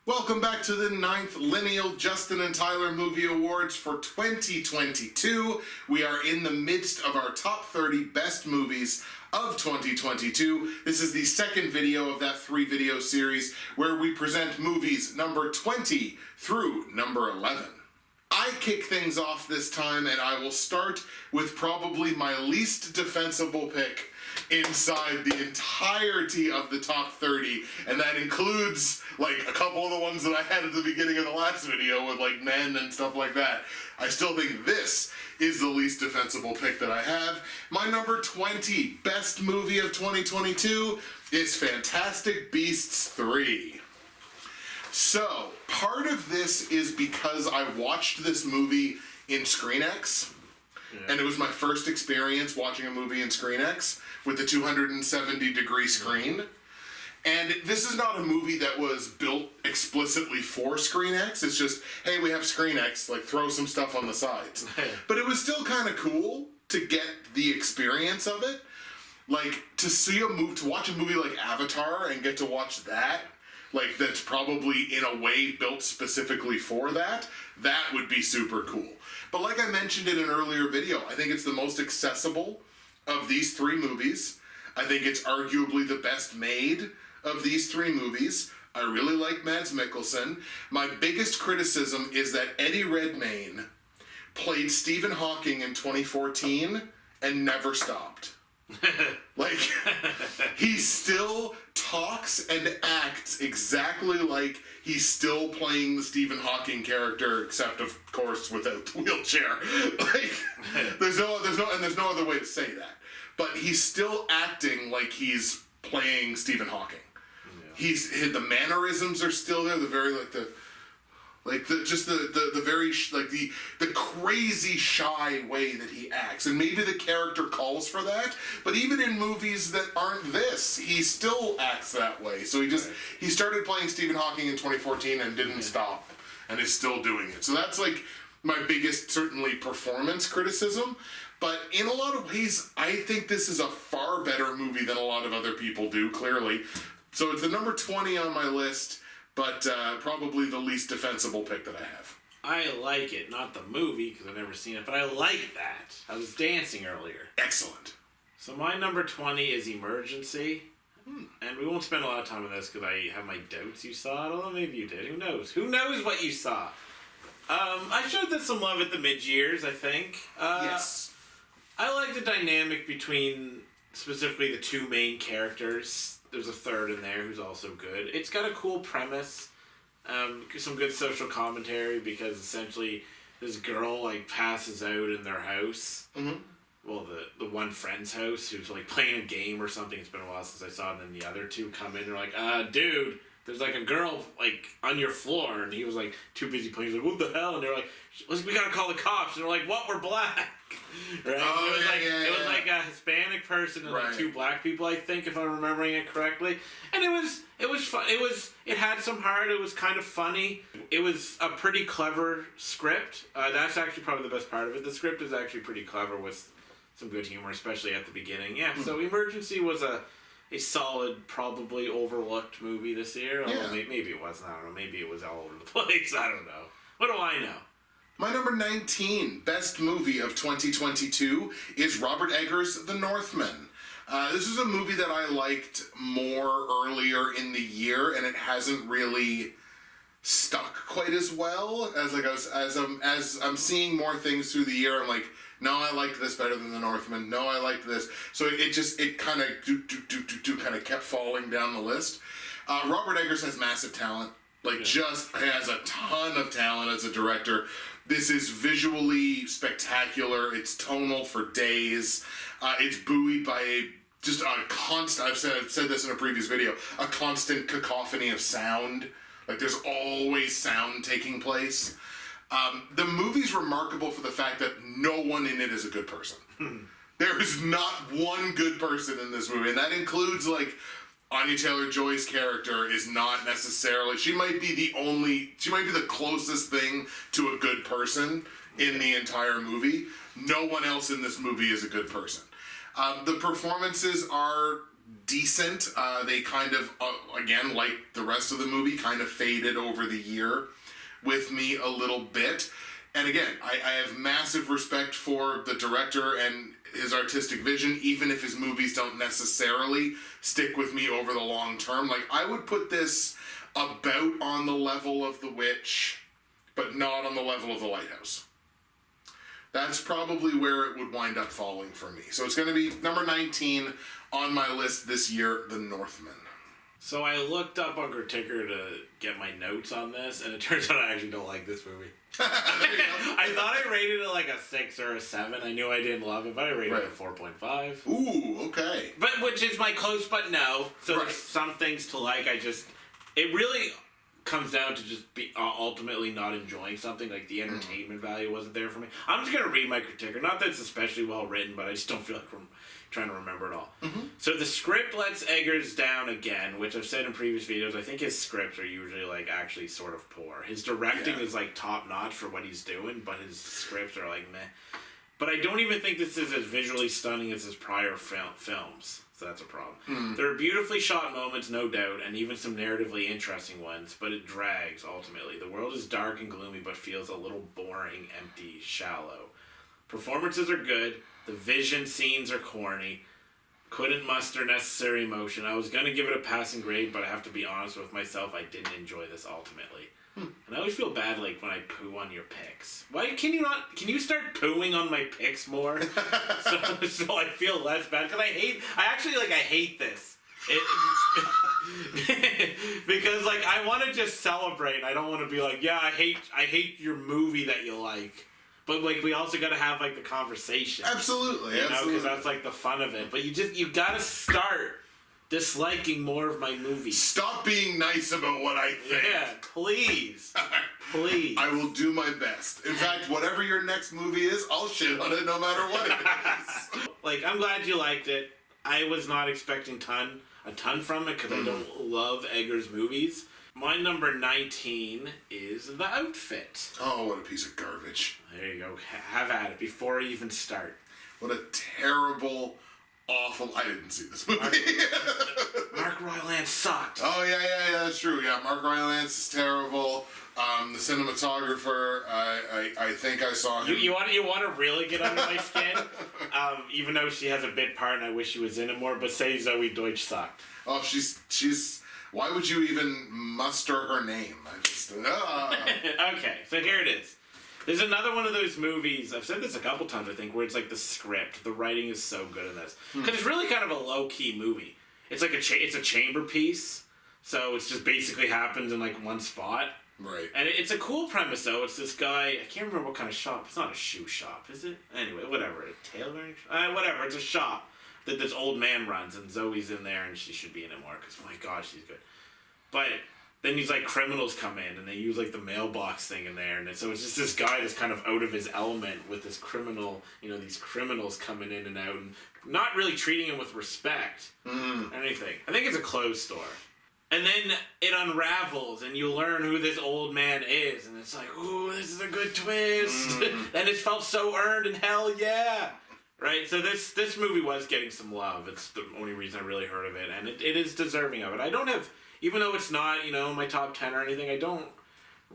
Welcome back to the 9th Lineal Justin and Tyler Movie Awards for 2022. We are in the midst of our top 30 best movies of 2022. This is the second video of that 3-video series where we present movies number 20 through number 11. I kick things off this time, and I will start with probably my least defensible pick inside the entirety of the top 30, and that includes like a couple of the ones that I had at the beginning of the last video with like men and stuff like that. I still think this is the least defensible pick that I have. My number 20 best movie of 2022 is Fantastic Beasts 3. So, part of this is because I watched this movie in ScreenX, and it was my first experience watching a movie in ScreenX with the 270-degree screen. And this is not a movie that was built explicitly for ScreenX. It's just, hey, we have ScreenX, like throw some stuff on the sides. But it was still kind of cool to get the experience of it. Like, to watch a movie like Avatar and get to watch that, like that's probably in a way built specifically for that would be super cool. But like I mentioned in an earlier video, I think it's the most accessible of these 3 movies. I think it's arguably the best made of these 3 movies. I really like Mads Mikkelsen. My biggest criticism is that Eddie Redmayne played Stephen Hawking in 2014 and never stopped. Like, he still talks and acts exactly like he's still playing the Stephen Hawking character, except of course without the wheelchair. Like, there's no other way to say that. But he's still acting like he's playing Stephen Hawking. Yeah. The mannerisms are still there. The crazy shy way that he acts, and maybe the character calls for that. But even in movies that aren't this, he still acts that way. So he started playing Stephen Hawking in 2014 and didn't stop, and is still doing it. So that's like my biggest, certainly, performance criticism. But in a lot of ways, I think this is a far better movie than a lot of other people do, clearly. So it's the number 20 on my list, but probably the least defensible pick that I have. I like it, not the movie, because I've never seen it, but I like that. I was dancing earlier. Excellent. So my number 20 is Emergency. And we won't spend a lot of time on this because I have my doubts you saw it, although maybe you did. Who knows? Who knows what you saw? I showed this some love at the mid-years, I think. Yes. I like the dynamic between, specifically, the 2 main characters. There's a third in there who's also good. It's got a cool premise. Some good social commentary, because essentially this girl like passes out in their house. Mm-hmm. Well, the one friend's house who's like playing a game or something. It's been a while since I saw it. And then the other 2 come in and are like, dude, there's like a girl like on your floor. And he was like too busy playing. He's like, what the hell? And they're like, we gotta call the cops. And they're like, what? We're black. Right? Oh, it was like a Hispanic person and like 2 black people, I think, if I'm remembering it correctly. And it was fun. It had some heart. It was kind of funny. It was a pretty clever script. That's actually probably the best part of it. The script is actually pretty clever with some good humor, especially at the beginning. Yeah. So Emergency was a solid, probably overlooked movie this year. Although maybe it wasn't. I don't know. Maybe it was all over the place. I don't know. What do I know? My number 19 best movie of 2022 is Robert Eggers' The Northman. This is a movie that I liked more earlier in the year, and it hasn't really stuck quite as well as I'm seeing more things through the year. I'm like, no, I liked this better than The Northman. No, I liked this. So it kind of kept falling down the list. Robert Eggers has massive talent. Just has a ton of talent as a director. This is visually spectacular. It's tonal for days. It's buoyed by a just a constant, I've said this in a previous video, a constant cacophony of sound. Like, there's always sound taking place. The movie's remarkable for the fact that no one in it is a good person. There is not one good person in this movie, and that includes, like, Anya Taylor-Joy's character is not necessarily, she might be the closest thing to a good person in the entire movie. No one else in this movie is a good person. The performances are decent. They kind of, again, like the rest of the movie, kind of faded over the year with me a little bit. And again, I have massive respect for the director and his artistic vision, even if his movies don't necessarily stick with me over the long term. Like, I would put this about on the level of The Witch, but not on the level of The Lighthouse. That's probably where it would wind up falling for me. So it's going to be number 19 on my list this year, The Northman. So I looked up on Criticker to get my notes on this, and it turns out I actually don't like this movie. I thought I rated it like a 6 or a 7. I knew I didn't love it, but I rated it a 4.5. Ooh, okay. But which is my close but no. So there's some things to like. It really comes down to just ultimately not enjoying something. Like, the entertainment value wasn't there for me. I'm just going to read my Criticker. Not that it's especially well written, but I just don't feel like I'm trying to remember it all. So the script lets Eggers down again, which I've said in previous videos. I think his scripts are usually, like, actually sort of poor. His directing is, like, top-notch for what he's doing, but his scripts are, like, meh. But I don't even think this is as visually stunning as his prior films. So that's a problem. There are beautifully shot moments, no doubt, and even some narratively interesting ones, but it drags, ultimately. The world is dark and gloomy, but feels a little boring, empty, shallow. Performances are good. The vision scenes are corny. Couldn't muster necessary emotion. I was going to give it a passing grade, but I have to be honest with myself, I didn't enjoy this ultimately. And I always feel bad, like, when I poo on your picks. Why can you start pooing on my picks more? so I feel less bad, because I hate this. Because, like, I want to just celebrate. I don't want to be like, yeah, I hate your movie that you like. But, like, we also got to have, like, the conversation. Absolutely, you know, because that's, like, the fun of it. But you got to start disliking more of my movies. Stop being nice about what I think. Yeah, please. Please. I will do my best. In fact, whatever your next movie is, I'll shit on it no matter what it is. Like, I'm glad you liked it. I was not expecting a ton from it, because I don't love Eggers' movies. My number 19 is The Outfit. Oh, what a piece of garbage. There you go. Have at it before I even start. What a terrible, awful... I didn't see this movie. Mark Rylance sucked. Oh, yeah, that's true. Yeah, Mark Rylance is terrible. The cinematographer, I think I saw him. You want to really get under my skin? Even though she has a bit part and I wish she was in it more, but say Zoe Deutsch sucked. Oh, she's... Why would you even muster her name? Okay, so here it is. There's another one of those movies, I've said this a couple times, I think, where it's like the script. The writing is so good in this. Because it's really kind of a low-key movie. It's like it's a chamber piece, so it's just basically happens in, like, one spot. Right. And it's a cool premise, though. It's this guy, I can't remember what kind of shop. It's not a shoe shop, is it? Anyway, whatever. A tailoring shop? Whatever, it's a shop that this old man runs, and Zoe's in there, and she should be in it more, because, my gosh, she's good. But then these, like, criminals come in, and they use, like, the mailbox thing in there, and so it's just this guy that's kind of out of his element with this criminal, these criminals coming in and out, and not really treating him with respect or anything. I think it's a clothes store. And then it unravels, and you learn who this old man is, and it's like, ooh, this is a good twist, and it felt so earned, and hell yeah! Right, so this movie was getting some love. It's the only reason I really heard of it, and it is deserving of it. I don't have, even though it's not, my top 10 or anything, I don't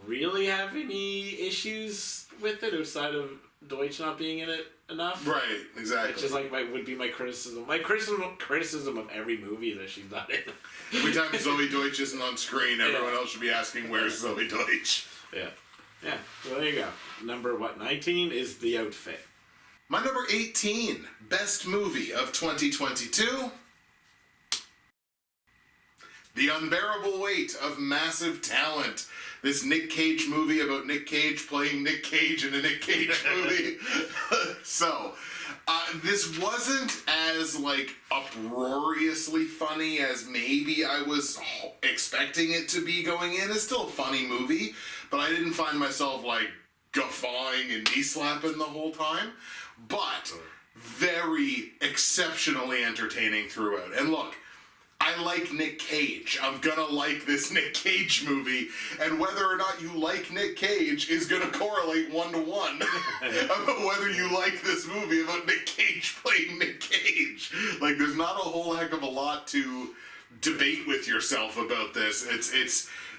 really have any issues with it outside of Deutsch not being in it enough. Right, exactly. It's just like would be my criticism. My criticism of every movie that she's not in. Every time Zoe Deutsch isn't on screen, everyone else should be asking, where's Zoe Deutsch? Yeah, so there you go. Number, 19 is The Outfit. My number 18, best movie of 2022, The Unbearable Weight of Massive Talent. This Nick Cage movie about Nick Cage playing Nick Cage in a Nick Cage movie. So, This wasn't as, like, uproariously funny as maybe I was expecting it to be going in. It's still a funny movie, but I didn't find myself, like, guffawing and knee-slapping the whole time. But very exceptionally entertaining throughout. And look, I like Nick Cage. I'm gonna like this Nick Cage movie, and whether or not you like Nick Cage is gonna correlate 1-to-1 about whether you like this movie about Nick Cage playing Nick Cage. Like, there's not a whole heck of a lot to debate with yourself about this.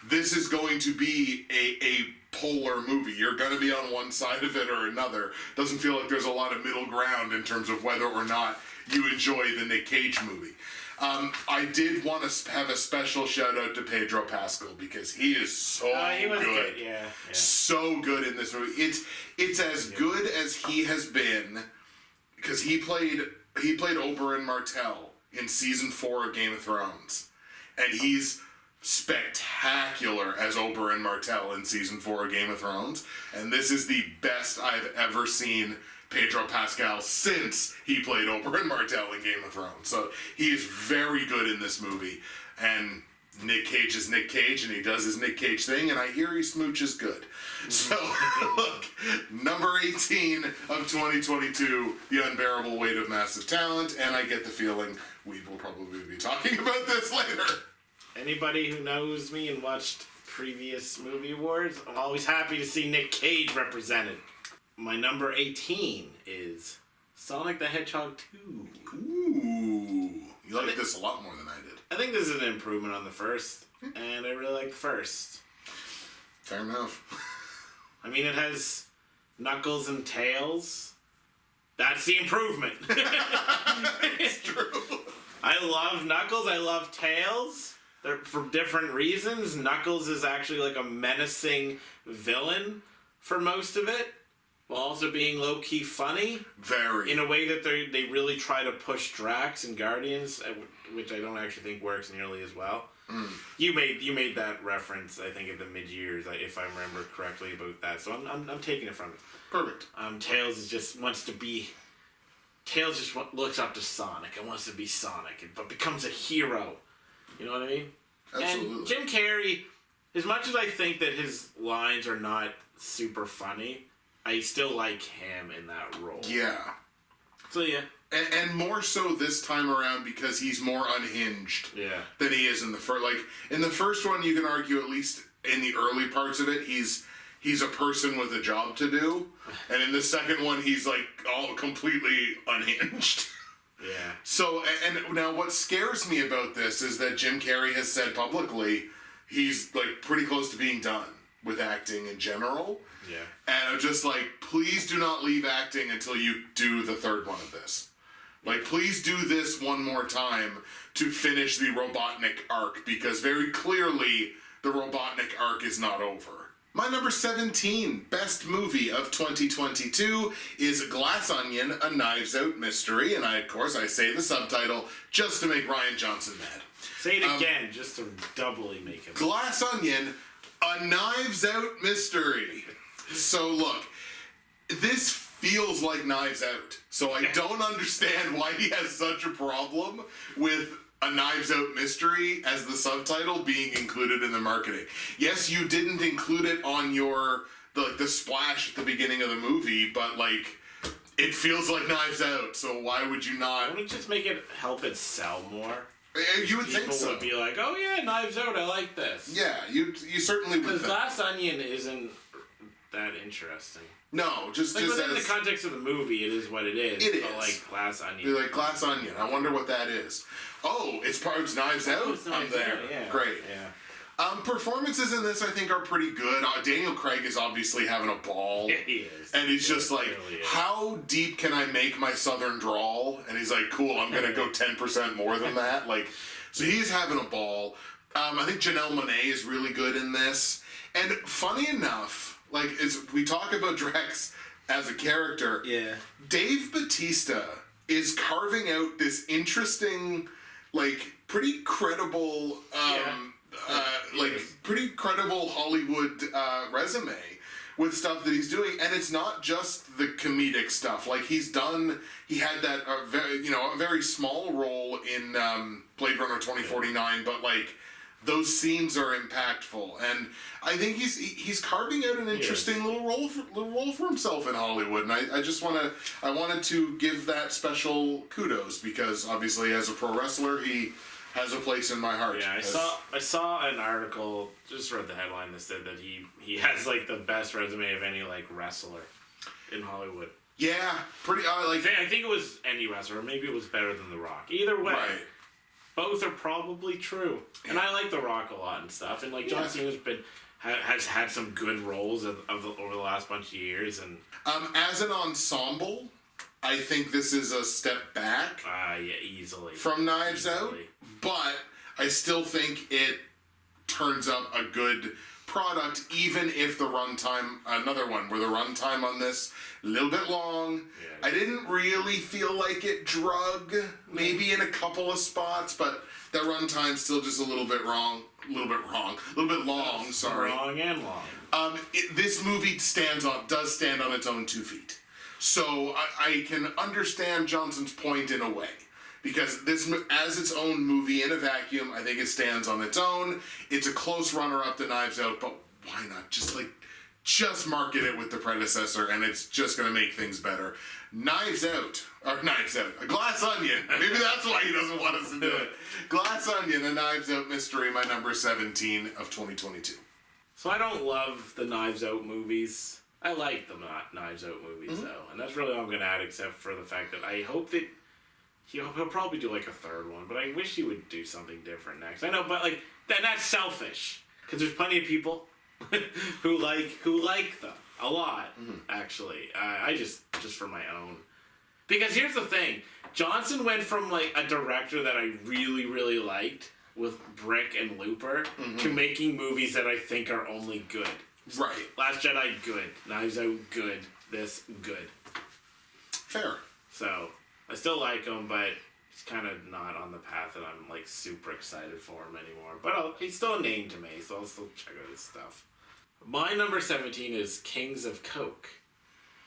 This is going to be a polar movie. You're going to be on one side of it or another. Doesn't feel like there's a lot of middle ground in terms of whether or not you enjoy the Nick Cage movie. I did want to have a special shout out to Pedro Pascal because he is so good. Yeah. So good in this movie. It's as good as he has been because he played Oberyn Martell in season 4 of Game of Thrones, and he's spectacular as Oberyn Martell in season 4 of Game of Thrones, and this is the best I've ever seen Pedro Pascal since he played Oberyn Martell in Game of Thrones. So he is very good in this movie, and Nick Cage is Nick Cage, and he does his Nick Cage thing, and I hear he smooches good. So, look, number 18 of 2022, The Unbearable Weight of Massive Talent, and I get the feeling we will probably be talking about this later. Anybody who knows me and watched previous movie awards, I'm always happy to see Nick Cage represented. My number 18 is Sonic the Hedgehog 2. Ooh. You like this a lot more than I did. I think this is an improvement on the first, and I really like the first. Fair enough. I mean, it has Knuckles and Tails. That's the improvement. It's true. I love Knuckles, I love Tails. They're for different reasons. Knuckles is actually like a menacing villain for most of it, while also being low-key funny. Very. In a way that they really try to push Drax and Guardians, which I don't actually think works nearly as well. Mm. You made that reference, I think, at the mid-years, if I remember correctly, about that. So I'm taking it from it. Perfect. Tails just looks up to Sonic and wants to be Sonic, but becomes a hero. You know what I mean? Absolutely. And Jim Carrey, as much as I think that his lines are not super funny, I still like him in that role. Yeah. So yeah. And more so this time around because he's more unhinged than he is in the first. Like, in the first one, you can argue, at least in the early parts of it, he's a person with a job to do. And in the second one, he's, like, all completely unhinged. Yeah. So, and now what scares me about this is that Jim Carrey has said publicly he's, like, pretty close to being done with acting in general. Yeah. And I'm just like, please do not leave acting until you do the third one of this. Like, please do this one more time to finish the Robotnik arc, because very clearly the Robotnik arc is not over. My number 17 best movie of 2022 is Glass Onion, A Knives Out Mystery, and I say the subtitle just to make Ryan Johnson mad. Say it again, just to doubly make it. Glass Onion, A Knives Out Mystery. So look, this feels like Knives Out, so I don't understand why he has such a problem with A Knives Out Mystery as the subtitle being included in the marketing. Yes, you didn't include it on the splash at the beginning of the movie, but like, it feels like Knives Out, so why would you not? Wouldn't it just make it help it sell more? You would think so. People would be like, oh yeah, Knives Out, I like this. Yeah, you certainly would. Because Glass Onion isn't that interesting. No, just within the context of the movie, it is what it is. It but is. Like Glass Onion. You're like, Glass Onion, I wonder what that is. Oh, it's Knives Out? It's Knives I'm there. Out, yeah. Great. Yeah. Performances in this, I think, are pretty good. Daniel Craig is obviously having a ball. Yeah, he is. And he's just like, how deep can I make my southern drawl? And he's like, cool, I'm going to go 10% more than that. Like, so he's having a ball. I think Janelle Monáe is really good in this. And funny enough, like, we talk about Drax as a character. Yeah. Dave Bautista is carving out this interesting, like, pretty credible, pretty credible Hollywood resume, with stuff that he's doing, and it's not just the comedic stuff. Like he had that a very small role in Blade Runner 2049, but like those scenes are impactful, and I think he's carving out an interesting little role for himself in Hollywood, and I wanted to give that special kudos because obviously as a pro wrestler he has a place in my heart. Yeah, I saw an article, just read the headline that said that he has like the best resume of any like wrestler in Hollywood. Yeah, pretty I think it was any wrestler, or maybe it was better than The Rock. Either way. Right. Both are probably true, and I like The Rock a lot and stuff. And like John Cena's has had some good roles over the last bunch of years. And as an ensemble, I think this is a step back. Easily from Knives Out, but I still think it turns up a good product, even if the runtime, another one where the runtime on this a little bit long. Yeah. I didn't really feel like it drug, maybe in a couple of spots, but that runtime's still just a little bit long. Sorry, wrong and long. This movie does stand on its own 2 feet, so I can understand Johnson's point in a way. Because this, as its own movie in a vacuum, I think it stands on its own. It's a close runner-up to Knives Out, but why not just market it with the predecessor, and it's just going to make things better. Glass Onion. Maybe that's why he doesn't want us to do it. Glass Onion, a Knives Out mystery, my number 17 of 2022. So I don't love the Knives Out movies. I like the Knives Out movies, though, and that's really all I'm going to add, except for the fact that I hope that he'll probably do like a third one, but I wish he would do something different next. I know, but like that's selfish because there's plenty of people who like them a lot. Actually, I just for my own. Because here's the thing, Johnson went from like a director that I really liked with Brick and Looper to making movies that I think are only good. Right. Last Jedi, good. Knives Out, good. This, good. Fair. So I still like him, but he's kind of not on the path that I'm like super excited for him anymore. But he's still a name to me, so I'll still check out his stuff. My number 17 is Kings of Coke.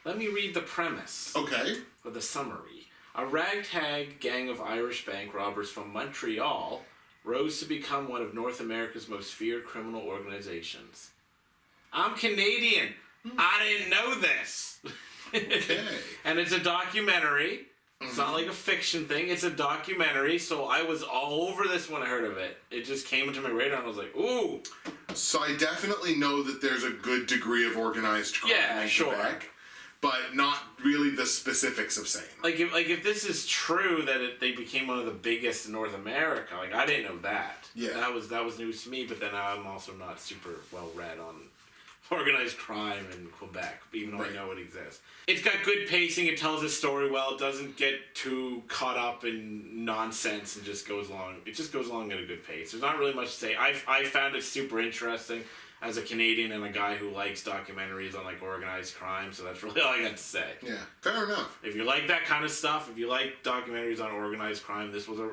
Let me read the premise. Okay. Or the summary. A ragtag gang of Irish bank robbers from Montreal rose to become one of North America's most feared criminal organizations. I'm Canadian. I didn't know this. Okay. And it's a documentary. It's not like a fiction thing. It's a documentary, so I was all over this when I heard of it. It just came into my radar, and I was like, ooh. So I definitely know that there's a good degree of organized crime in Quebec, but not really the specifics of saying. Like if this is true that they became one of the biggest in North America, like I didn't know that. Yeah. That was news to me, but then I'm also not super well read on organized crime in Quebec, even though I know it exists. It's got good pacing, it tells its story well, it doesn't get too caught up in nonsense and just goes along. It just goes along at a good pace. There's not really much to say. I found it super interesting as a Canadian and a guy who likes documentaries on like organized crime, so that's really all I got to say. Yeah, fair enough. If you like that kind of stuff, if you like documentaries on organized crime, this was a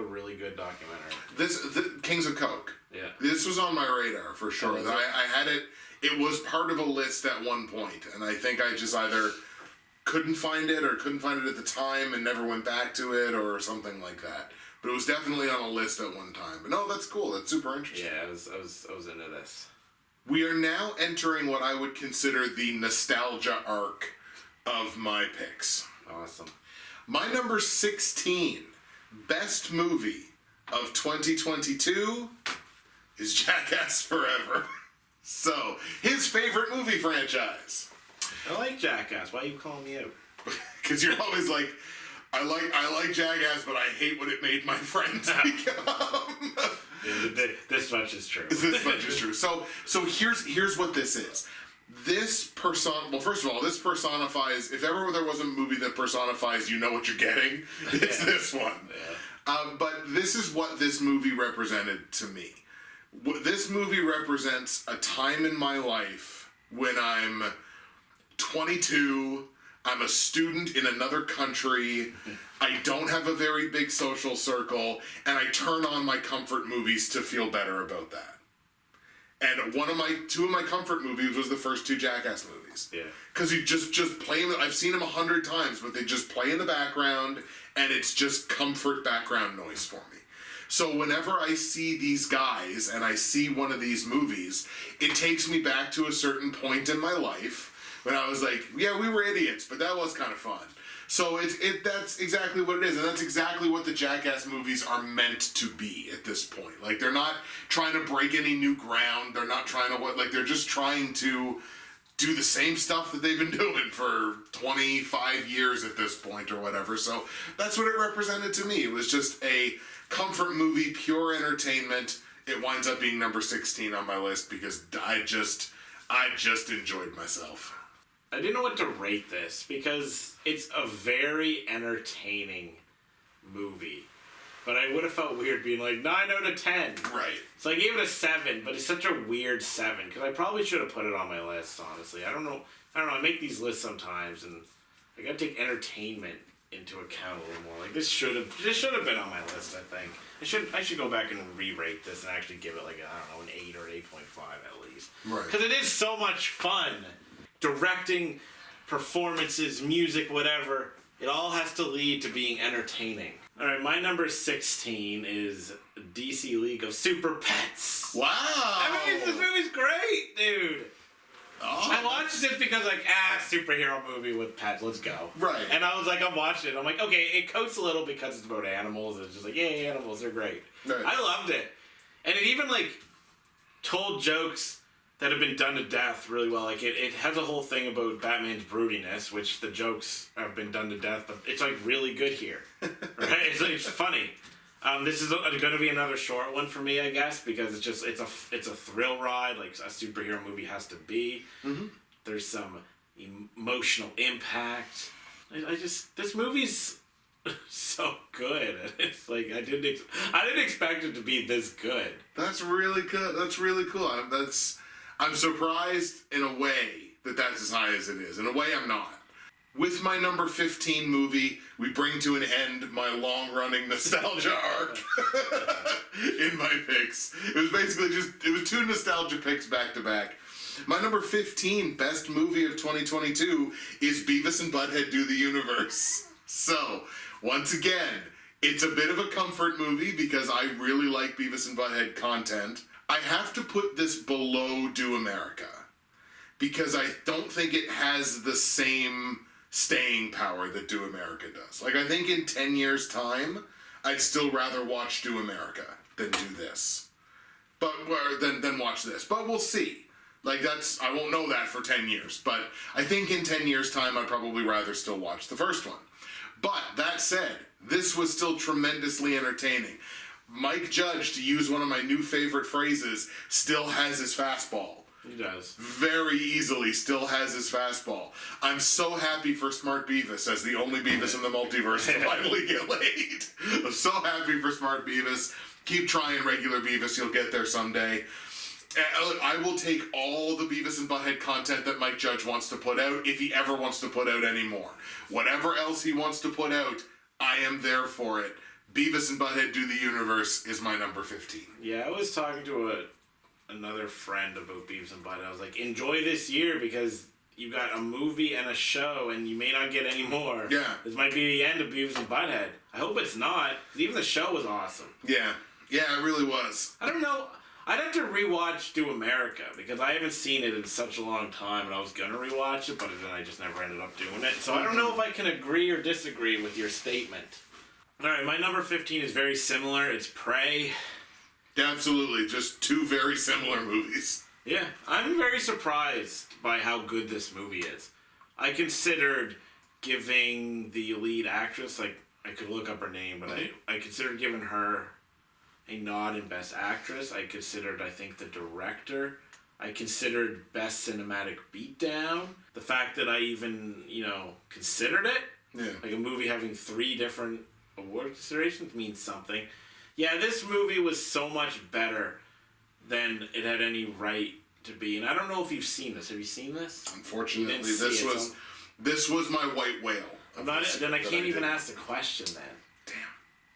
really good documentary. The Kings of Coke. Yeah. This was on my radar for sure. I had it. It was part of a list at one point, and I think I just either couldn't find it or couldn't find it at the time and never went back to it or something like that. But it was definitely on a list at one time. But no, that's cool. That's super interesting. Yeah, I was into this. We are now entering what I would consider the nostalgia arc of my picks. Awesome. My number 16 best movie of 2022 is Jackass Forever. So, his favorite movie franchise. I like Jackass. Why are you calling me out? Because you're always like, I like Jackass, but I hate what it made my friends become. This much is true. This much is true. So here's what this is. Well, first of all, this personifies. If ever there was a movie that personifies, you know what you're getting. It's this one. Yeah. But this is what this movie represented to me. This movie represents a time in my life when I'm 22, I'm a student in another country, I don't have a very big social circle, and I turn on my comfort movies to feel better about that. And two of my comfort movies was the first two Jackass movies. Yeah. Because you just play them. I've seen them 100 times, but they just play in the background, and it's just comfort background noise for me. So whenever I see these guys and I see one of these movies, it takes me back to a certain point in my life when I was like, yeah, we were idiots, but that was kind of fun. So that's exactly what it is, and that's exactly what the Jackass movies are meant to be at this point. Like, they're not trying to break any new ground. They're not trying to they're just trying to do the same stuff that they've been doing for 25 years at this point or whatever. So that's what it represented to me. It was just a comfort movie, pure entertainment. It winds up being number 16 on my list because I just enjoyed myself. I didn't know what to rate this because it's a very entertaining movie. But I would have felt weird being like 9 out of 10. Right. So I gave it a 7, but it's such a weird 7 because I probably should have put it on my list, honestly. I don't know. I make these lists sometimes and I gotta take entertainment into account a little more. Like this should have been on my list, I think. I should go back and re-rate this and actually give it like an 8 or 8.5 at least. Right. Because it is so much fun. Directing, performances, music, whatever, it all has to lead to being entertaining. Alright, my number 16 is DC League of Super Pets. Wow! This movie's great, dude! Oh. I watched it because superhero movie with pets, let's go. Right. And I was like, I'm watching it. I'm like, okay, it coats a little because it's about animals. It's just like, yay, animals, they're great. Right. I loved it. And it even, told jokes that have been done to death really well. It has a whole thing about Batman's broodiness, which the jokes have been done to death, but it's really good here. Right? It's funny. This is going to be another short one for me, I guess, because it's a thrill ride, like a superhero movie has to be. Mm-hmm. There's some emotional impact. This movie's so good. It's like I didn't expect it to be this good. That's really good. That's really cool. I'm surprised in a way that's as high as it is. In a way, I'm not. With my number 15 movie, we bring to an end my long-running nostalgia arc in my picks. It was basically it was two nostalgia picks back-to-back. My number 15 best movie of 2022 is Beavis and Butthead Do the Universe. So, once again, it's a bit of a comfort movie because I really like Beavis and Butthead content. I have to put this below Do America because I don't think it has the same staying power that Do America does. I think in 10 years' time, I'd still rather watch Do America than do this. Than watch this. But we'll see. I won't know that for 10 years. But I think in 10 years' time, I'd probably rather still watch the first one. But that said, this was still tremendously entertaining. Mike Judge, to use one of my new favorite phrases, still has his fastball. He does. Very easily still has his fastball. I'm so happy for Smart Beavis as the only Beavis in the multiverse to finally get laid. I'm so happy for Smart Beavis. Keep trying, regular Beavis. You'll get there someday. I will take all the Beavis and Butthead content that Mike Judge wants to put out if he ever wants to put out any more. Whatever else he wants to put out, I am there for it. Beavis and Butthead Do the Universe is my number 15. Yeah, I was talking to another friend about Beavis and Butthead. I was like, enjoy this year because you got a movie and a show and you may not get any more. Yeah. This might be the end of Beavis and Butthead. I hope it's not, because even the show was awesome. Yeah. Yeah, it really was. I don't know. I'd have to rewatch Do America because I haven't seen it in such a long time and I was going to rewatch it, but then I just never ended up doing it. So I don't know if I can agree or disagree with your statement. Alright, my number 15 is very similar. It's Prey. Yeah, absolutely. Just two very similar movies. Yeah, I'm very surprised by how good this movie is. I considered giving the lead actress, I could look up her name, but I considered giving her a nod in Best Actress. I think the director. I considered Best Cinematic Beatdown. The fact that I even, considered it. Yeah. A movie having 3 different award considerations means something. Yeah, this movie was so much better than it had any right to be. And I don't know if you've seen this. Have you seen this? Unfortunately, this was my white whale. Then I can't even ask the question then. Damn.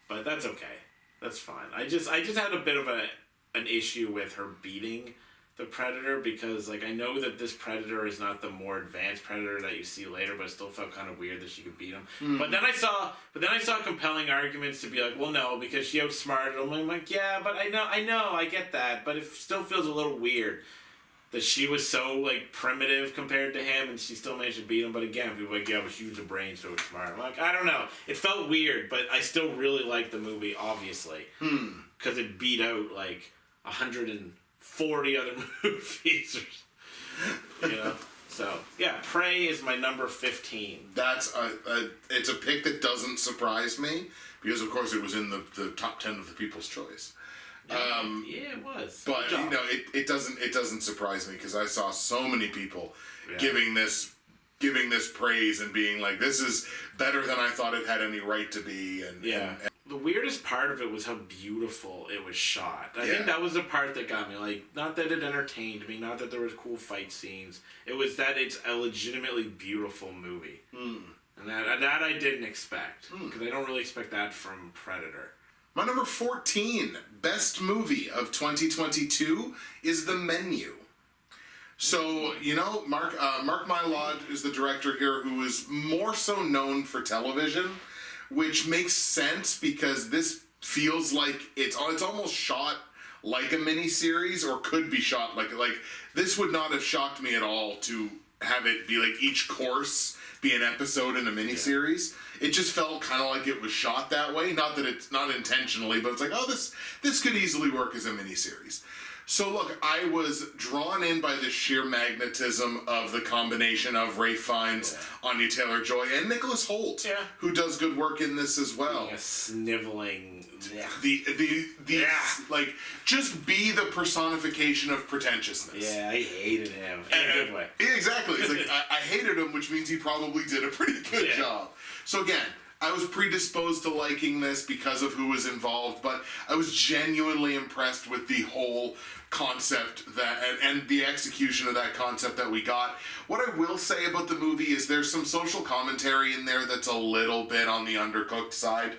But that's okay. That's fine. I just had a bit of an issue with her beating the Predator, because like I know that this Predator is not the more advanced Predator that you see later, but it still felt kind of weird that she could beat him. But then I saw compelling arguments to be like, well, no, because she outsmarted him. I'm like, yeah, but I know, I get that, but it still feels a little weird that she was so like primitive compared to him, and she still managed to beat him. But again, people are like, yeah, but she was a brain, so it's smart. I'm like, I don't know. It felt weird, but I still really liked the movie, obviously, because it beat out like 140 other movies, you know. So yeah, Prey is my number 15. That's it's a pick that doesn't surprise me because of course it was in the top 10 of the People's Choice. Yeah, it was. But you know, it doesn't surprise me because I saw so many people giving this praise and being like, this is better than I thought it had any right to be. And the weirdest part of it was how beautiful it was shot. I think that was the part that got me. Like, not that it entertained me, not that there was cool fight scenes. It was that it's a legitimately beautiful movie. And that I didn't expect. Because I don't really expect that from Predator. My number 14 best movie of 2022 is The Menu. So, you know, Mark Mylod is the director here who is more so known for television, which makes sense because this feels like it's almost shot like a miniseries, or could be shot like this would not have shocked me at all to have it be like each course be an episode in a miniseries. It just felt kind of like it was shot that way. Not that it's not intentionally, but it's like, oh, this could easily work as a miniseries. So look, I was drawn in by the sheer magnetism of the combination of Ralph Fiennes, Anya Taylor-Joy, and Nicholas Hoult, who does good work in this as well. Being a sniveling. Like, just be the personification of pretentiousness. Yeah, I hated him in a good way. Exactly. It's like, I hated him, which means he probably did a pretty good job. So again, I was predisposed to liking this because of who was involved, but I was genuinely impressed with the whole concept and the execution of that concept that we got. What I will say about the movie is there's some social commentary in there that's a little bit on the undercooked side,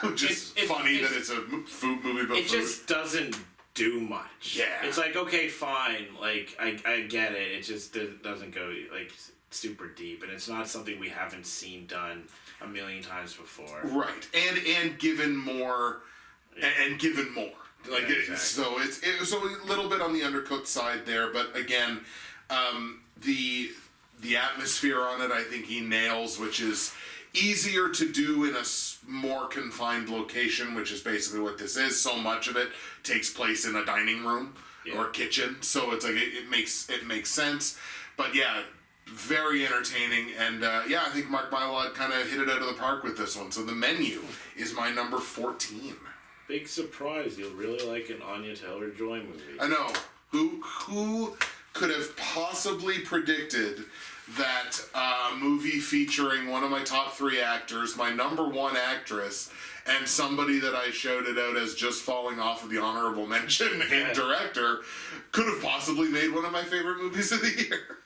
which is funny that it's a food movie about food. It just doesn't do much. Yeah. It's like, okay, fine, like, I get it. It just doesn't go, like, super deep, and it's not something we haven't seen done a million times before. Right. And given more, and given more. Like, exactly. So it was a little bit on the undercooked side there, but again, the atmosphere on it, I think he nails, which is easier to do in a more confined location, which is basically what this is. So much of it takes place in a dining room or kitchen, so it's like it makes sense. But yeah, very entertaining, and I think Mark Mylod kind of hit it out of the park with this one. So The Menu is my number 14. Big surprise, you'll really like an Anya Taylor-Joy movie. I know. Who could have possibly predicted that a movie featuring one of my top 3 actors, my number 1 actress, and somebody that I shouted out as just falling off of the honorable mention in director, could have possibly made one of my favorite movies of the year.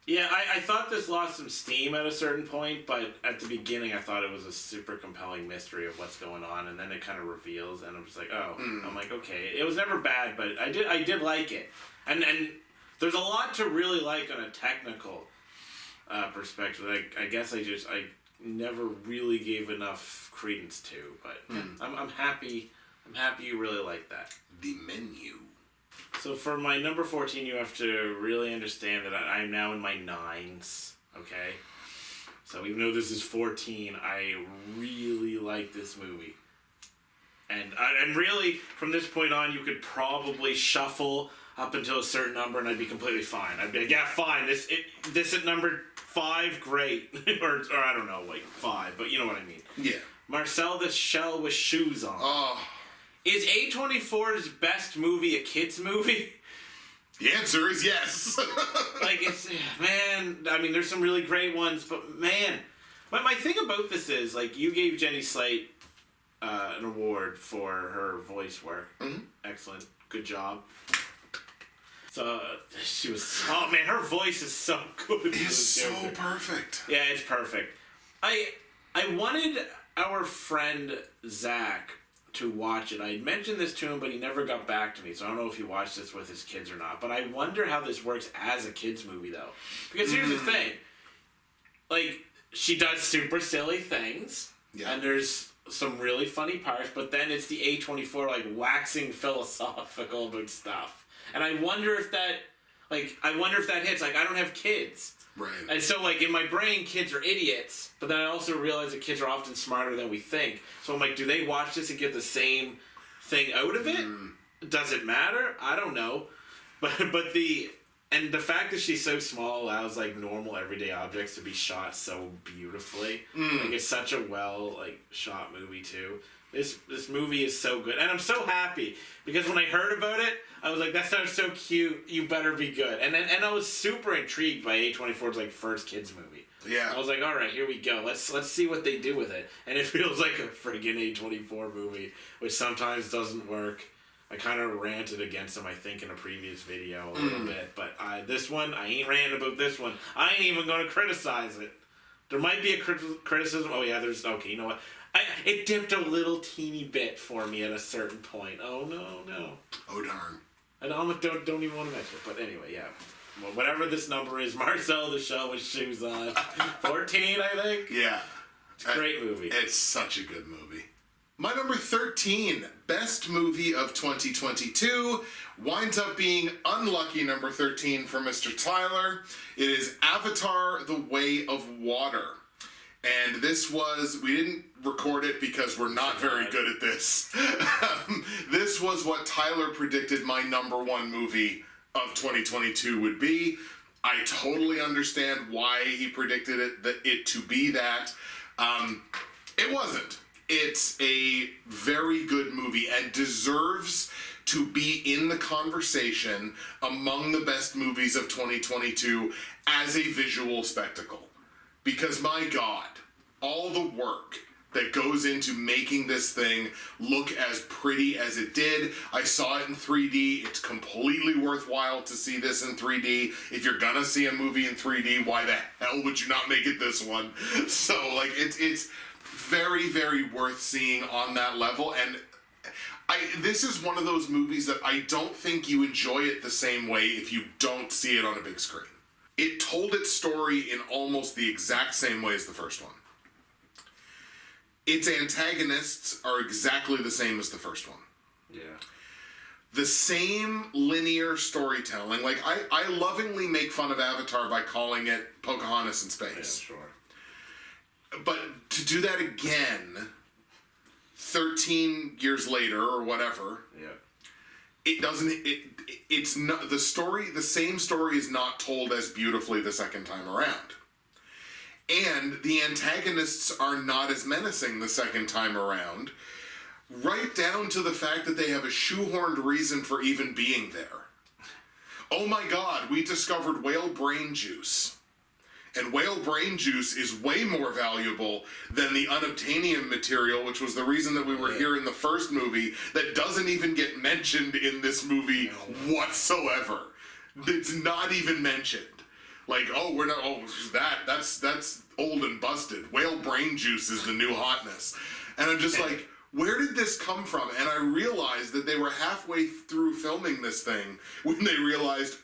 Yeah, I thought this lost some steam at a certain point, but at the beginning I thought it was a super compelling mystery of what's going on, and then it kind of reveals, and I'm just like, oh. I'm like, okay. It was never bad, but I did like it. And there's a lot to really like on a technical perspective. I guess I never really gave enough credence to, but I'm happy you really like that. The Menu. So for my number 14, you have to really understand that I'm now in my 9s, okay? So even though this is 14, I really like this movie. And really, from this point on, you could probably shuffle up until a certain number and I'd be completely fine. I'd be like, yeah, fine, this at number 5, great. or I don't know, like 5, but you know what I mean. Yeah. Marcel the Shell with Shoes On. Oh. Is A24's best movie a kids movie? The answer is yes. Like, it's, man, I mean, there's some really great ones, but man, my thing about this is, like, you gave Jenny Slate an award for her voice work. Mm-hmm. Excellent. Good job. So, she was, oh man, her voice is so good. It's so perfect. Yeah, it's perfect. I wanted our friend Zach to watch it. I had mentioned this to him, but he never got back to me, so I don't know if he watched this with his kids or not. But I wonder how this works as a kids movie, though. Because here's the thing. Like, she does super silly things, and there's some really funny parts, but then it's the A24, like, waxing philosophical about stuff. And I wonder if that hits. Like, I don't have kids. Right. And so, like, in my brain, kids are idiots, but then I also realize that kids are often smarter than we think. So I'm like, do they watch this and get the same thing out of it? Does it matter? I don't know. But the fact that she's so small allows, like, normal everyday objects to be shot so beautifully. Like, it's such a shot movie too. This movie is so good, and I'm so happy because when I heard about it, I was like, "That sounds so cute. You better be good." And I was super intrigued by A24's like first kids movie. Yeah. I was like, "All right, here we go. Let's see what they do with it." And it feels like a friggin' A24 movie, which sometimes doesn't work. I kind of ranted against them, I think, in a previous video a little bit, but this one, I ain't ranting about this one. I ain't even going to criticize it. There might be a criticism. Oh yeah, okay. You know what? It dipped a little teeny bit for me at a certain point. Oh no. Oh darn. I don't even want to mention it. But anyway, yeah. Well, whatever this number is, Marcel the Show with shoes on. 14, I think. Yeah. It's a great movie. It's such a good movie. My number 13, best movie of 2022, winds up being unlucky number 13 for Mr. Tyler. It is Avatar: The Way of Water. And this was, we didn't record it because we're not very good at this. This was what Tyler predicted my number one movie of 2022 would be. I totally understand why he predicted it to be that. It wasn't. It's a very good movie and deserves to be in the conversation among the best movies of 2022 as a visual spectacle. Because my God, all the work that goes into making this thing look as pretty as it did. I saw it in 3D. It's completely worthwhile to see this in 3D. If you're gonna see a movie in 3D, why the hell would you not make it this one? So, like, it's very, very worth seeing on that level. And this is one of those movies that I don't think you enjoy it the same way if you don't see it on a big screen. It told its story in almost the exact same way as the first one. Its antagonists are exactly the same as the first one. Yeah. The same linear storytelling. Like, I lovingly make fun of Avatar by calling it Pocahontas in space. Yeah, sure. But to do that again, 13 years later or whatever, it doesn't. It's not the story. The same story is not told as beautifully the second time around, and the antagonists are not as menacing the second time around. Right down to the fact that they have a shoehorned reason for even being there. Oh my God! We discovered whale brain juice. And whale brain juice is way more valuable than the unobtainium material, which was the reason that we were here in the first movie, that doesn't even get mentioned in this movie whatsoever. It's not even mentioned. Like, that's old and busted. Whale brain juice is the new hotness. And I'm just like, where did this come from? And I realized that they were halfway through filming this thing when they realized,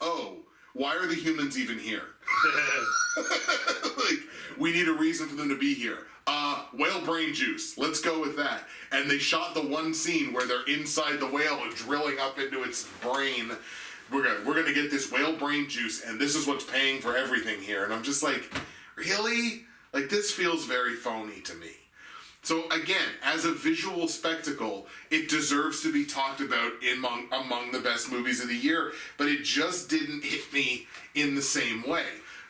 why are the humans even here? Like, we need a reason for them to be here. Whale brain juice. Let's go with that. And they shot the one scene where they're inside the whale and drilling up into its brain. We're gonna get this whale brain juice, and this is what's paying for everything here. And I'm just like, really? Like, this feels very phony to me. So again, as a visual spectacle, it deserves to be talked about among the best movies of the year, but it just didn't hit me in the same way.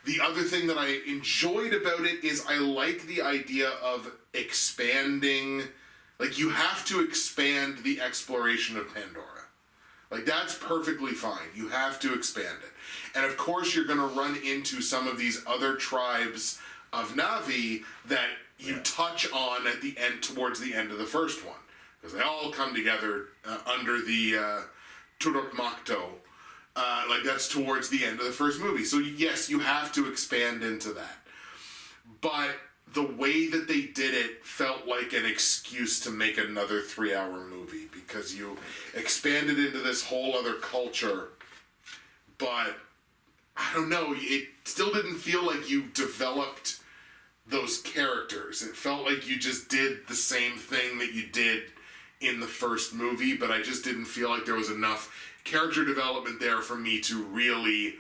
The other thing that I enjoyed about it is I like the idea of expanding, like, you have to expand the exploration of Pandora. Like, that's perfectly fine. You have to expand it. And of course you're going to run into some of these other tribes of Na'vi that you touch on at the end, towards the end of the first one, because they all come together under the Turok Makto. Like, that's towards the end of the first movie. So yes, you have to expand into that. But the way that they did it felt like an excuse to make another 3-hour movie, because you expanded into this whole other culture, but I don't know, it still didn't feel like you developed those characters. It felt like you just did the same thing that you did in the first movie, but I just didn't feel like there was enough character development there for me to really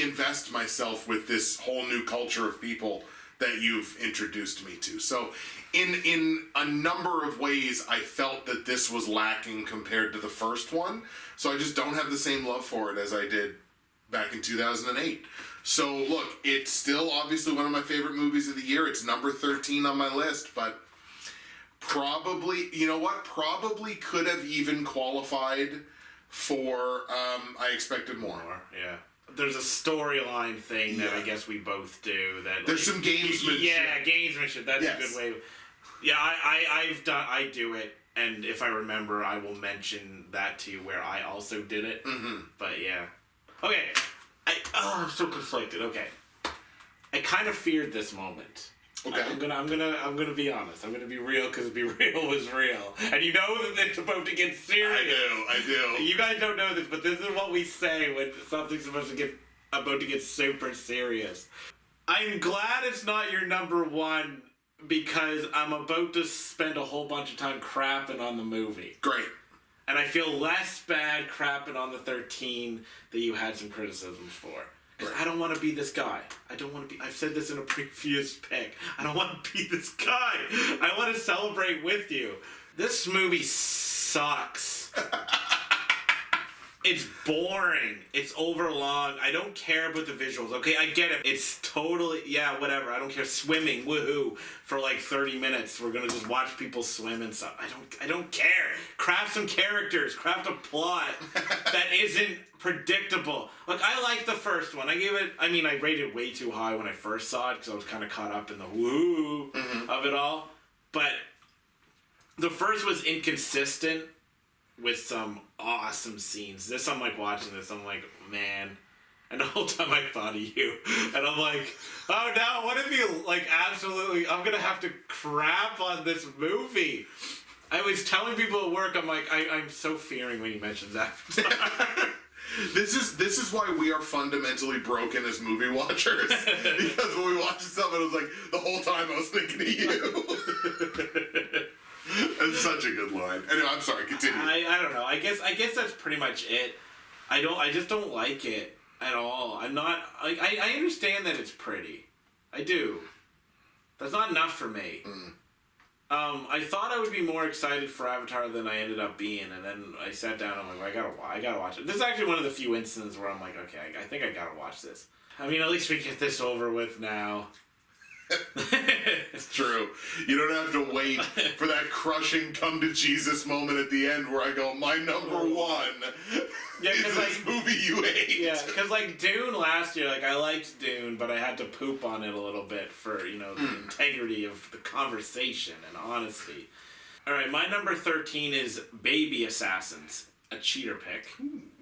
invest myself with this whole new culture of people that you've introduced me to. So in a number of ways, I felt that this was lacking compared to the first one. So I just don't have the same love for it as I did back in 2008. So look, it's still obviously one of my favorite movies of the year. It's number 13 on my list, but probably, you know what? Probably could have even qualified for I Expected More. Yeah. There's a storyline thing that I guess we both do. That there's some gamesmanship. Yeah, gamesmanship. That's a good way. Yeah, I do it, and if I remember, I will mention that to you where I also did it. Mm-hmm. But yeah, okay. I'm so conflicted. Okay, I kind of feared this moment. Okay. I'm gonna be honest. I'm gonna be real, because Be Real was real, and you know that it's about to get serious. I do. You guys don't know this, but this is what we say when something's about to get super serious. I'm glad it's not your number one, because I'm about to spend a whole bunch of time crapping on the movie. Great. And I feel less bad crapping on the 13 that you had some criticisms for. Because I don't want to be this guy. I've said this in a previous pick. I don't want to be this guy. I want to celebrate with you. This movie sucks. It's boring. It's overlong. I don't care about the visuals. Okay, I get it. It's totally, whatever. I don't care. Swimming, woohoo, for like 30 minutes. We're gonna just watch people swim and stuff. I don't care. Craft some characters. Craft a plot that isn't predictable. Look, I like the first one. I rated it way too high when I first saw it, because I was kind of caught up in the woo of it all. But the first was inconsistent with some awesome scenes. This, I'm like watching this, I'm like, man. And the whole time I thought of you. And I'm like, oh no, what if you, like, absolutely, I'm gonna have to crap on this movie. I was telling people at work, I'm like, I'm so fearing when you mentioned that. This is why we are fundamentally broken as movie watchers. Because when we watch stuff, it was like, the whole time I was thinking of you. That's such a good line. Anyway, I'm sorry, continue. I don't know. I guess that's pretty much it. I just don't like it at all. I'm not, like, I understand that it's pretty. I do. That's not enough for me. I thought I would be more excited for Avatar than I ended up being, and then I sat down and I'm like, I gotta watch it. This is actually one of the few instances where I'm like, okay, I think I gotta watch this. I mean, at least we get this over with now. It's true. You don't have to wait for that crushing come to Jesus moment at the end where I go, my number one is this movie you hate. Yeah, because like Dune last year, like I liked Dune, but I had to poop on it a little bit for, the integrity of the conversation and honesty. Alright, my number 13 is Baby Assassins, a cheater pick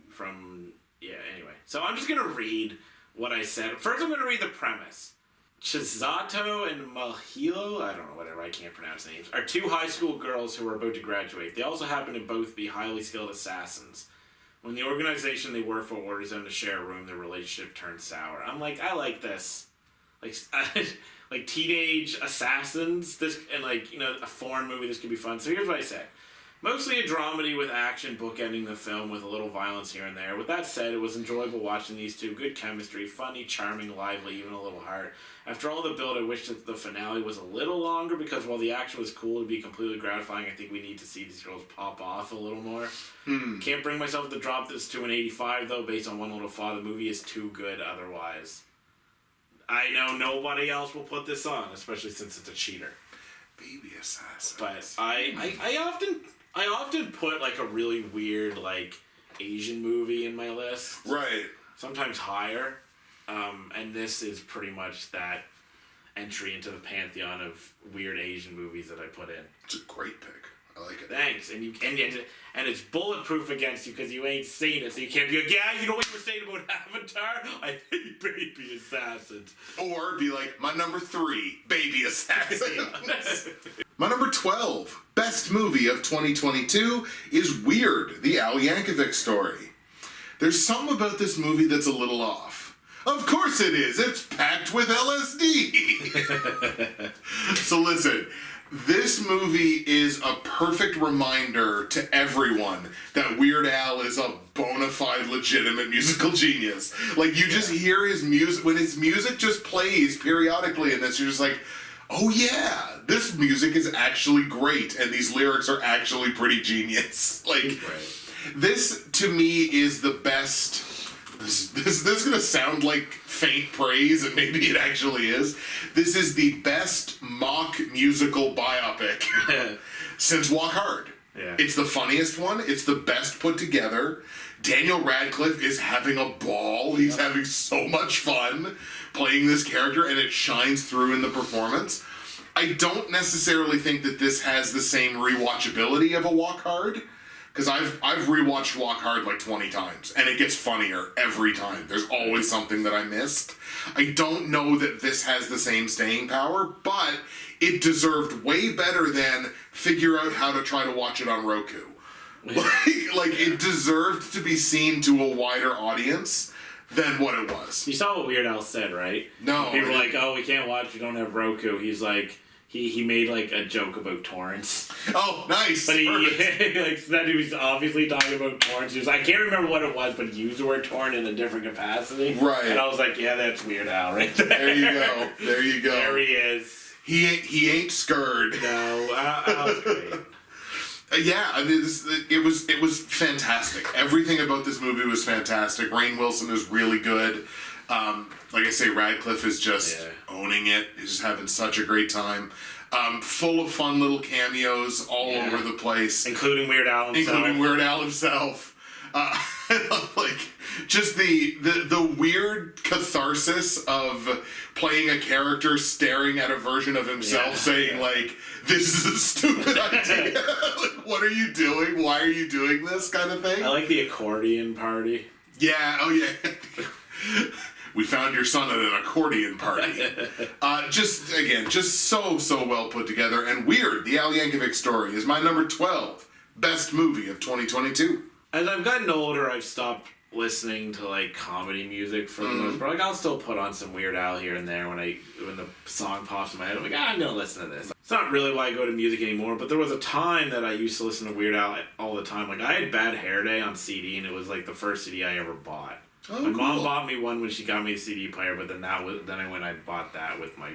from, anyway. So I'm just going to read what I said. First I'm going to read the premise. Chisato and Mahilo, I don't know, whatever, I can't pronounce names, are two high school girls who are about to graduate. They also happen to both be highly skilled assassins. When the organization they work for orders them to share a room, their relationship turns sour. I'm like, I like this. Like teenage assassins, this, and a foreign movie, this could be fun. So here's what I say. Mostly a dramedy with action bookending the film with a little violence here and there. With that said, it was enjoyable watching these two. Good chemistry, funny, charming, lively, even a little heart. After all the build, I wish that the finale was a little longer, because while the action was cool, to be completely gratifying, I think we need to see these girls pop off a little more. Can't bring myself to drop this to an 85, though, based on One Little Flaw. The movie is too good otherwise. I know nobody else will put this on, especially since it's a cheater. Baby Assassins. But I often put like a really weird like Asian movie in my list. Right. Sometimes higher. And this is pretty much that entry into the pantheon of weird Asian movies that I put in. It's a great pick. I like it. thanks. And it's bulletproof against you because you ain't seen it, so you can't be like, yeah, you know what you were saying about Avatar? I hate baby assassins. Or be like, my number 3, baby assassins. My number 12, best movie of 2022 is Weird, the Al Yankovic story. There's something about this movie that's a little off. Of course it is. It's packed with LSD. So listen, this movie is a perfect reminder to everyone that Weird Al is a bona fide, legitimate musical genius. Like, you just hear his music, when his music just plays periodically in this, you're just like, oh yeah, this music is actually great, and these lyrics are actually pretty genius. Like, this, to me, is the best... This is going to sound like faint praise, and maybe it actually is. This is the best mock musical biopic since Walk Hard. Yeah. It's the funniest one. It's the best put together. Daniel Radcliffe is having a ball. He's having so much fun playing this character, and it shines through in the performance. I don't necessarily think that this has the same rewatchability of a Walk Hard, because I've rewatched Walk Hard like 20 times, and it gets funnier every time. There's always something that I missed. I don't know that this has the same staying power, but it deserved way better than figure out how to try to watch it on Roku. Like it deserved to be seen to a wider audience than what it was. You saw what Weird Al said, right? No. People were like, oh, we can't watch, we don't have Roku. He's like... He made like a joke about torrents. Oh, nice. But then he was obviously talking about torrents. He was, I can't remember what it was, but he used the word torrent in a different capacity. Right. And I was like, yeah, that's Weird Al right there. There you go. There you go. There he is. He ain't scared. No, Al's great. Yeah, I mean, it was fantastic. Everything about this movie was fantastic. Rainn Wilson is really good. Like I say, Radcliffe is just owning it. He's just having such a great time. Full of fun little cameos all over the place. Including Weird Al himself. Like, just the weird catharsis of playing a character staring at a version of himself saying, like, this is a stupid idea. Like, what are you doing? Why are you doing this kind of thing? I like the accordion party. Yeah, oh yeah. We found your son at an accordion party. Just so well put together. And Weird, the Al Yankovic story, is my number 12 best movie of 2022. As I've gotten older, I've stopped listening to like comedy music for the most part. Like, I'll still put on some Weird Al here and there when the song pops in my head. I'm like, I'm gonna listen to this. It's not really why I go to music anymore, but there was a time that I used to listen to Weird Al all the time. Like, I had Bad Hair Day on CD, and it was like the first CD I ever bought. Oh, my mom bought me one when she got me a CD player, but then I bought that with my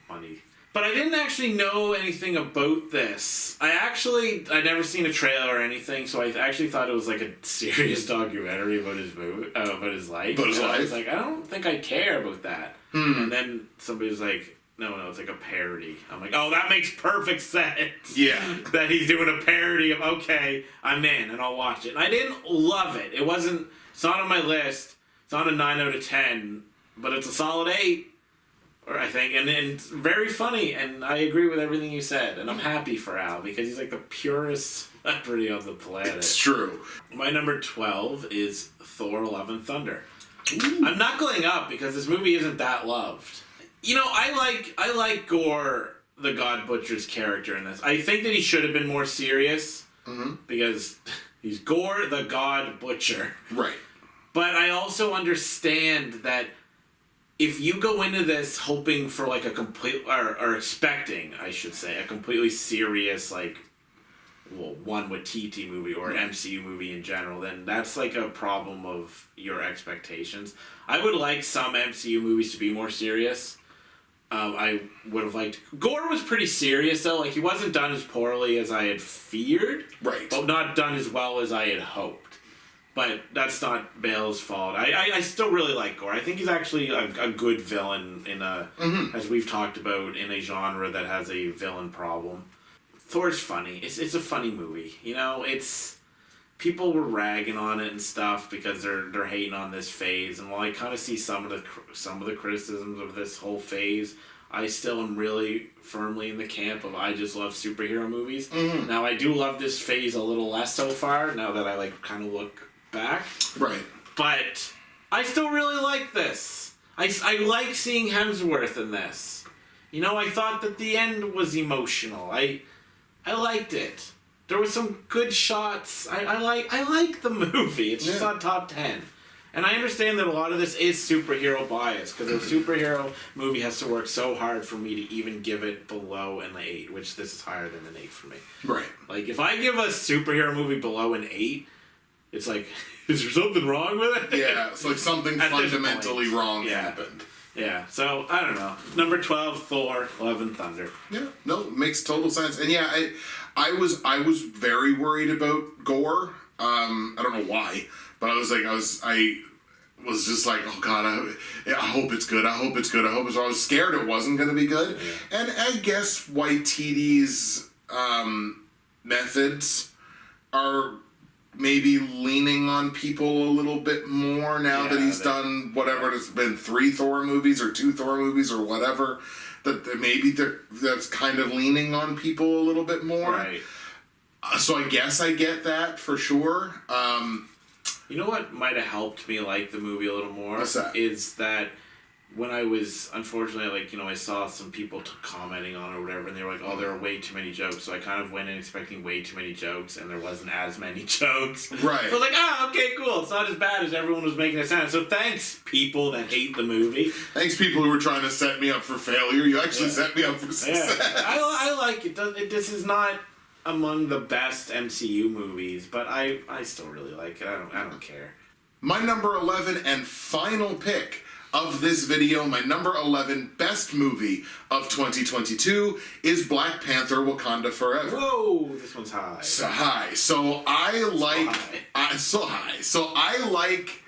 money. But I didn't actually know anything about this. I'd never seen a trailer or anything, so I actually thought it was like a serious documentary about his life. I was like, I don't think I care about that. And then somebody was like, no, it's like a parody. I'm like, oh, that makes perfect sense. Yeah. That he's doing a parody of, okay, I'm in and I'll watch it. And I didn't love it. It's not on my list. It's not a 9 out of 10, but it's a solid 8, or I think, and it's very funny, and I agree with everything you said, and I'm happy for Al, because he's like the purest celebrity on the planet. It's true. My number 12 is Thor: Love and Thunder. Ooh. I'm knuckling up because this movie isn't that loved. I like Gore, the God Butcher's character in this. I think that he should have been more serious, because he's Gore, the God Butcher. Right. But I also understand that if you go into this hoping for like a complete, or expecting, I should say, a completely serious, like, one Waititi movie or an MCU movie in general, then that's like a problem of your expectations. I would like some MCU movies to be more serious. I would have liked... Gore was pretty serious, though. Like, he wasn't done as poorly as I had feared. Right. But not done as well as I had hoped. But that's not Bale's fault. I still really like Gore. I think he's actually a good villain in a... As we've talked about, in a genre that has a villain problem. Thor's funny. It's a funny movie. It's... People were ragging on it and stuff because they're hating on this phase, and while I kind of see some of the criticisms of this whole phase, I still am really firmly in the camp of I just love superhero movies. Mm-hmm. Now I do love this phase a little less so far, now that I like kind of look back. Right. But I still really like this. I like seeing Hemsworth in this. You know, I thought that the end was emotional. I liked it. There were some good shots. I like the movie. It's just not top 10. And I understand that a lot of this is superhero bias, because a superhero movie has to work so hard for me to even give it below an 8, which this is higher than an 8 for me. Right. Like, if I give a superhero movie below an 8, it's like, is there something wrong with it? Yeah, it's like something fundamentally wrong happened. Yeah, so, I don't know. Number 12, Thor, Love and Thunder. Yeah, no, it makes total sense. And yeah, I was very worried about gore. I don't know why, but I was just like, oh god, I hope it's good. I hope it's good. I hope it's. I was scared it wasn't going to be good. Yeah. And I guess Waititi's methods are maybe leaning on people a little bit more now that he's done whatever it's been, 3 Thor movies or 2 Thor movies or whatever. That maybe that's kind of leaning on people a little bit more. Right. So I guess I get that for sure. You know what might have helped me like the movie a little more? What's that? Is that when I was, unfortunately, like, you know, I saw some people commenting on it or whatever, and they were like, oh, there are way too many jokes. So I kind of went in expecting way too many jokes, and there wasn't as many jokes. Right. So I was like, okay, cool. It's not as bad as everyone was making it sound. So thanks, people that hate the movie. Thanks, people who were trying to set me up for failure. You actually set me up for success. Yeah. I like it. This is not among the best MCU movies, but I still really like it. I don't care. My number 11 and final pick of this video, my number 11 best movie of 2022 is Black Panther: Wakanda Forever. Whoa, this one's high. So high. So I like So I like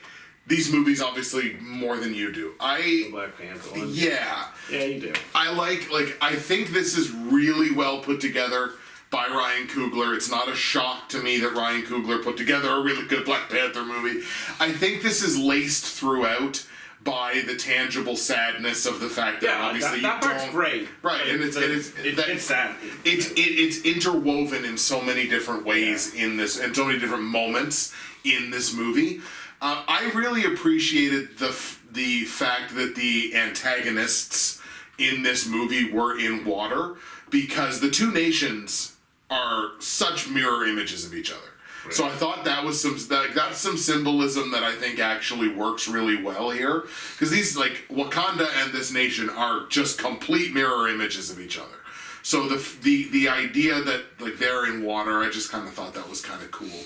these movies obviously more than you do. The Black Panther one. Yeah. Yeah, you do. I think this is really well put together by Ryan Coogler. It's not a shock to me that Ryan Coogler put together a really good Black Panther movie. I think this is laced throughout by the tangible sadness of the fact that obviously that part's great. Right, and it's sad. It's interwoven in so many different ways in this, and so many different moments in this movie. I really appreciated the fact that the antagonists in this movie were in water, because the two nations are such mirror images of each other. Right. So I thought that was that's some symbolism that I think actually works really well here, because these, like, Wakanda and this nation are just complete mirror images of each other. So the idea that, like, they're in water, I just kind of thought that was kind of cool.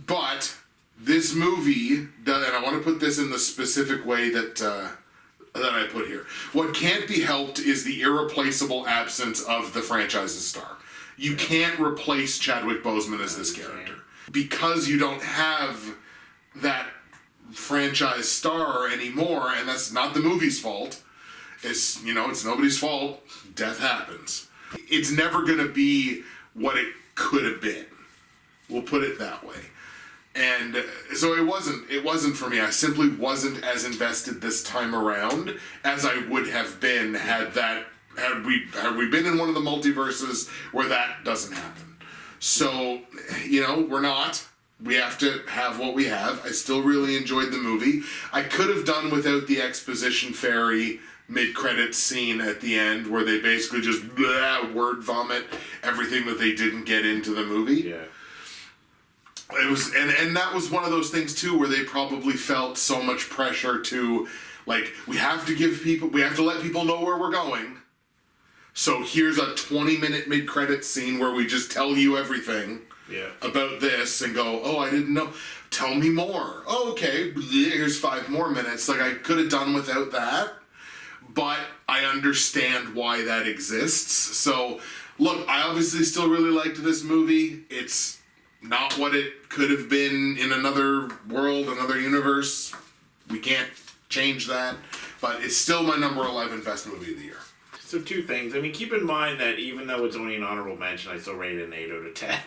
But this movie, and I want to put this in the specific way that I put here. What can't be helped is the irreplaceable absence of the franchise's star. You can't replace Chadwick Boseman as this character, because you don't have that franchise star anymore, and that's not the movie's fault. It's nobody's fault. Death happens. It's never going to be what it could have been. We'll put it that way. And so it wasn't for me. I simply wasn't as invested this time around as I would have been had we been in one of the multiverses where that doesn't happen. So, we're not. We have to have what we have. I still really enjoyed the movie. I could have done without the exposition fairy mid-credits scene at the end, where they basically just word vomit everything that they didn't get into the movie. Yeah. It was, and that was one of those things too, where they probably felt so much pressure to, like, we have to let people know where we're going. So here's a 20-minute mid-credits scene where we just tell you everything about this and go, oh, I didn't know. Tell me more. Oh, okay, here's 5 more minutes. Like, I could have done without that, but I understand why that exists. So, look, I obviously still really liked this movie. It's not what it could have been in another world, another universe. We can't change that, but it's still my number 11 best movie of the year. So 2 things. I mean, keep in mind that even though it's only an honorable mention, I still rate it an 8 out of 10.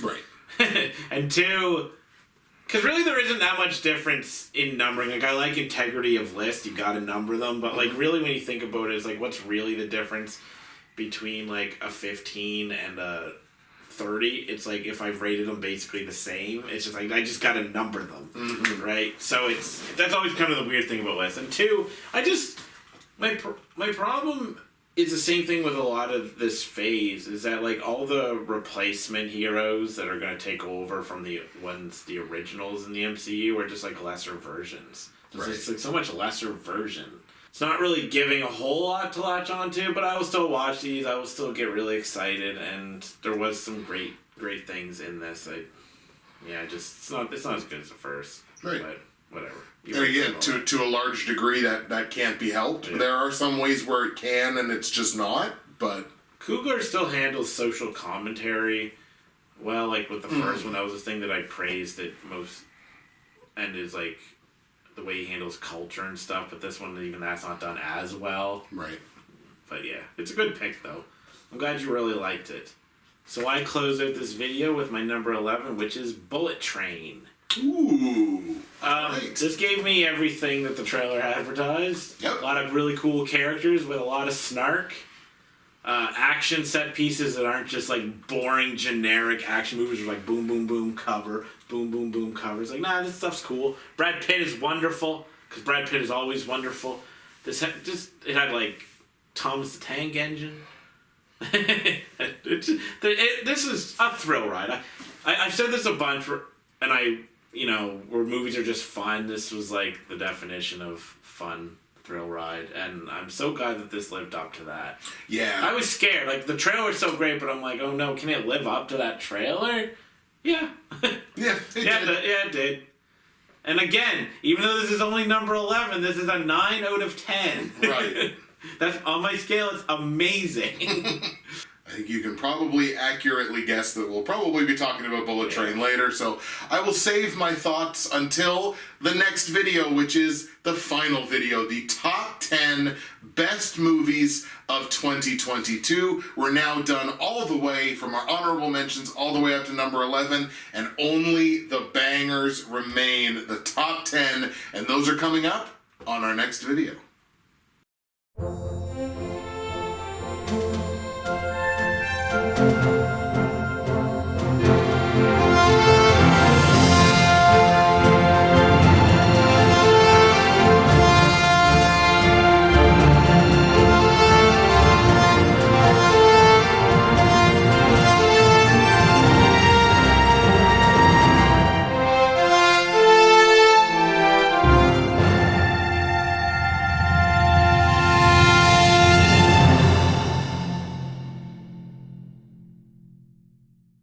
Right. And 2, Because really there isn't that much difference in numbering. Like, I like integrity of list, you gotta number them, but like really when you think about it, it's like what's really the difference between like a 15 and a 30? It's like if I've rated them basically the same, it's just like I just gotta number them, right? So that's always kind of the weird thing about lists. And two, my problem is the same thing with a lot of this phase, is that like all the replacement heroes that are going to take over from the originals in the MCU are just like lesser versions. It's like so much lesser version. It's not really giving a whole lot to latch onto, but I will still watch these. I will still get really excited, and there was some great things in this. It's not as good as the first. Right. But whatever. And again, to a large degree, that can't be helped. Yeah. There are some ways where it can, and it's just not. But Coogler still handles social commentary well. Like with the first one, that was the thing that I praised it most, and is like the way he handles culture and stuff. But this one, even that's not done as well. Right. But yeah, it's a good pick though. I'm glad you really liked it. So I close out this video with my number 11, which is Bullet Train. Ooh. Right. This gave me everything that the trailer advertised. Yep. A lot of really cool characters with a lot of snark. Action set pieces that aren't just like boring generic action movies with like boom boom boom cover, boom boom boom covers. Like, nah, this stuff's cool. Brad Pitt is wonderful, because Brad Pitt is always wonderful. It had like Thomas the Tank Engine. This is a thrill ride. I've said this a bunch, where movies are just fun. This was like the definition of fun thrill ride, and I'm so glad that this lived up to that. Yeah. I was scared. Like, the trailer's so great, but I'm like, oh no, can it live up to that trailer? Yeah. Yeah, it did. And again, even though this is only number 11, this is a 9 out of 10. Right. That's on my scale. It's amazing. I think you can probably accurately guess that we'll probably be talking about Bullet Train later, so I will save my thoughts until the next video, which is the final video, the top 10 best movies of 2022. We're now done all the way from our honorable mentions all the way up to number 11, and only the bangers remain, the top 10, and those are coming up on our next video.